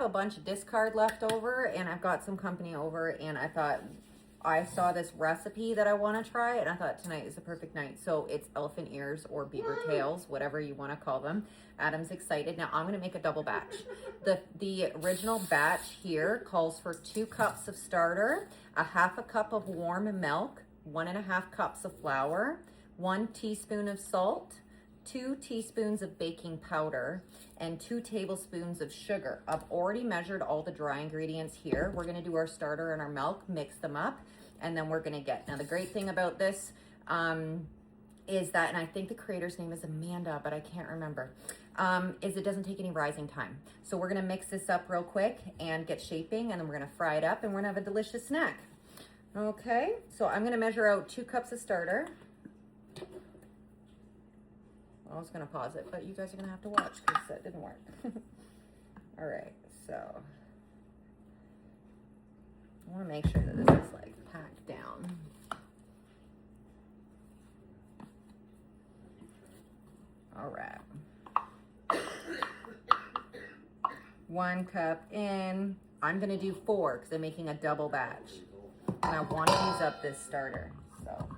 a bunch of discard left over, and I've got some company over, and I thought, I saw this recipe that I want to try, and I thought tonight is the perfect night. So it's elephant ears or beaver tails, whatever you want to call them. Adam's excited. Now I'm going to make a double batch. The original batch here calls for 2 cups of starter, a half a cup of warm milk, 1.5 cups of flour, 1 teaspoon of salt, 2 teaspoons of baking powder, and 2 tablespoons of sugar. I've already measured all the dry ingredients here. We're gonna do our starter and our milk, mix them up, and then we're gonna get, now the great thing about this is that, and I think the creator's name is Amanda, but I can't remember, is it doesn't take any rising time. So we're gonna mix this up real quick and get shaping, and then we're gonna fry it up, and we're gonna have a delicious snack. Okay, so I'm gonna measure out 2 cups of starter. I was gonna pause it, but you guys are gonna have to watch because that didn't work. All right, so I wanna make sure that this is like packed down. All right. 1 cup in. I'm gonna do 4 because I'm making a double batch. And I wanna use up this starter, so.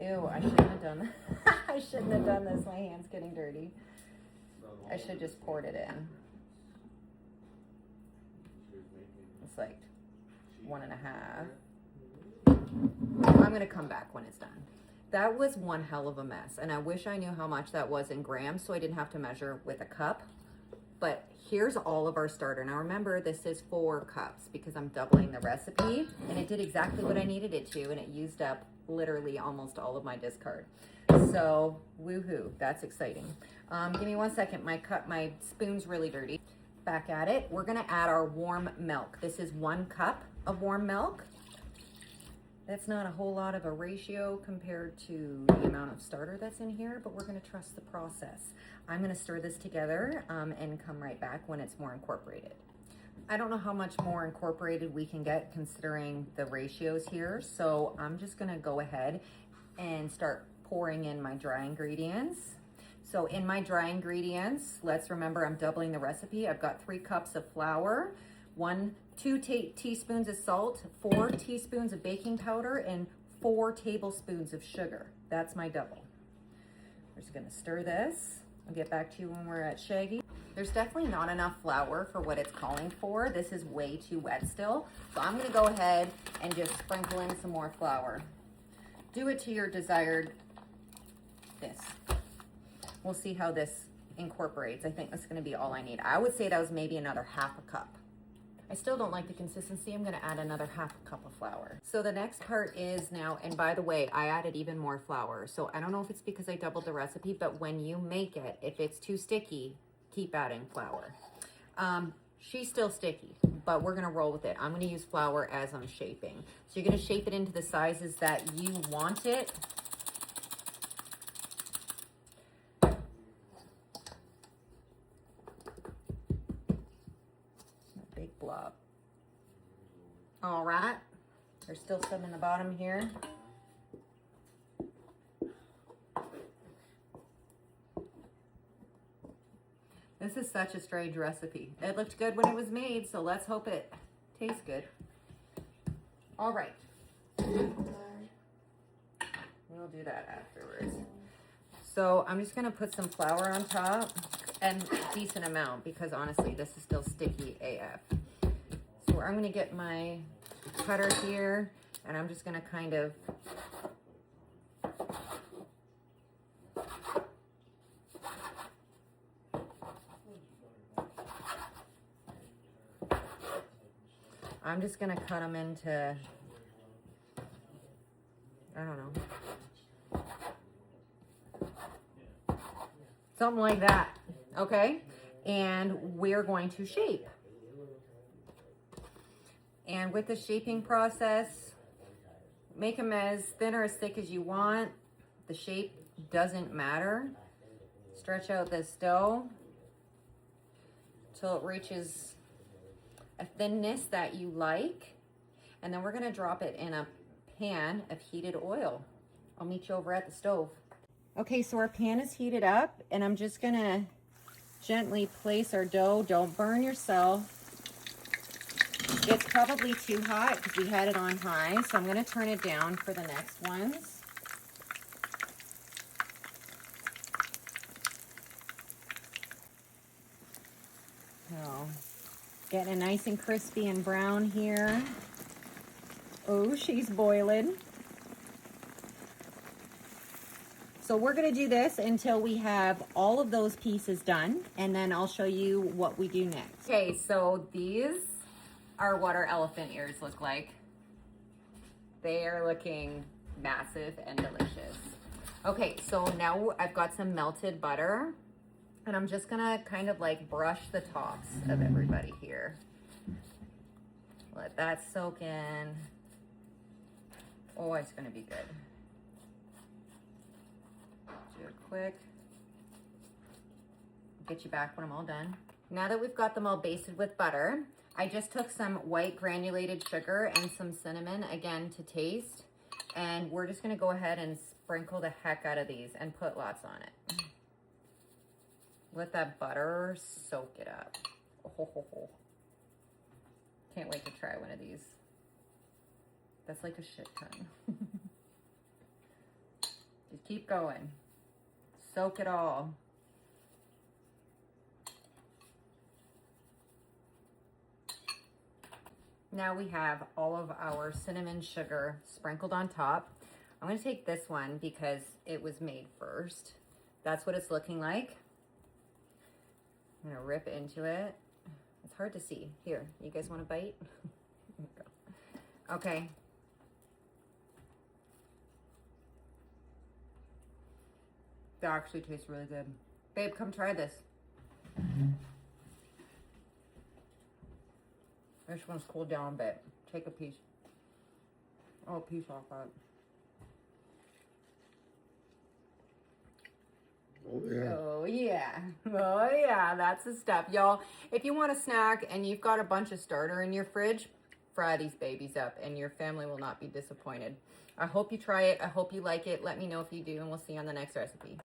Ew, I shouldn't have done that. I shouldn't have done this. My hand's getting dirty. I should just poured it in. It's like 1.5. I'm gonna come back when it's done. That was one hell of a mess, and I wish I knew how much that was in grams so I didn't have to measure with a cup. But here's all of our starter. Now remember, this is 4 cups because I'm doubling the recipe, and it did exactly what I needed it to, and it used up literally almost all of my discard. So woohoo, that's exciting. Give me 1 second. My spoon's really dirty. Back at it. We're gonna add our warm milk. This is 1 cup of warm milk. That's not a whole lot of a ratio compared to the amount of starter that's in here, but we're gonna trust the process. I'm gonna stir this together and come right back when it's more incorporated. I don't know how much more incorporated we can get considering the ratios here, so I'm just gonna go ahead and start pouring in my dry ingredients. So in my dry ingredients, let's remember I'm doubling the recipe. I've got 3 cups of flour, 2 teaspoons of salt, 4 teaspoons of baking powder, and 4 tablespoons of sugar. That's my double. We're just gonna stir this. I'll get back to you when we're at Shaggy. There's definitely not enough flour for what it's calling for. This is way too wet still. So I'm gonna go ahead and just sprinkle in some more flour. Do it to your desired this. We'll see how this incorporates. I think that's gonna be all I need. I would say that was maybe another 1/2 cup. I still don't like the consistency. I'm gonna add another 1/2 cup of flour. So the next part is now, and by the way, I added even more flour. So I don't know if it's because I doubled the recipe, but when you make it, if it's too sticky, keep adding flour. She's still sticky, but we're gonna roll with it. I'm gonna use flour as I'm shaping. So you're gonna shape it into the sizes that you want it. Big blob. All right, there's still some in the bottom here. This is such a strange recipe. It looked good when it was made, so let's hope it tastes good. All right. We'll do that afterwards. So I'm just gonna put some flour on top, and a decent amount, because honestly, this is still sticky AF. So I'm gonna get my cutter here, and I'm just gonna kind of cut them into, I don't know, something like that, okay? And we're going to shape. And with the shaping process, make them as thin or as thick as you want. The shape doesn't matter. Stretch out this dough till it reaches a thinness that you like. And then we're gonna drop it in a pan of heated oil. I'll meet you over at the stove. Okay, so our pan is heated up, and I'm just gonna gently place our dough. Don't burn yourself. It's probably too hot because we had it on high, so I'm going to turn it down for the next ones. So, getting it nice and crispy and brown here. Oh, she's boiling. So we're going to do this until we have all of those pieces done, and then I'll show you what we do next. Okay, so these are what our elephant ears look like. They are looking massive and delicious. Okay, so now I've got some melted butter, and I'm just gonna kind of like brush the tops of everybody here. Let that soak in. Oh, it's gonna be good. Do it quick. I'll get you back when I'm all done. Now that we've got them all basted with butter, I just took some white granulated sugar and some cinnamon, again, to taste. And we're just gonna go ahead and sprinkle the heck out of these and put lots on it. Let that butter soak it up. Oh. Can't wait to try one of these. That's like a shit ton. Just keep going. Soak it all. Now we have all of our cinnamon sugar sprinkled on top. I'm gonna take this one because it was made first. That's what it's looking like. I'm gonna rip into it. It's hard to see. Here, you guys want a bite? Okay. That actually tastes really good. Babe, come try this. This one's cooled down a bit. Take a piece. Oh, a piece off that. Oh yeah. Oh yeah. Oh yeah, that's the stuff. Y'all, if you want a snack and you've got a bunch of starter in your fridge, fry these babies up and your family will not be disappointed. I hope you try it. I hope you like it. Let me know if you do, and we'll see you on the next recipe.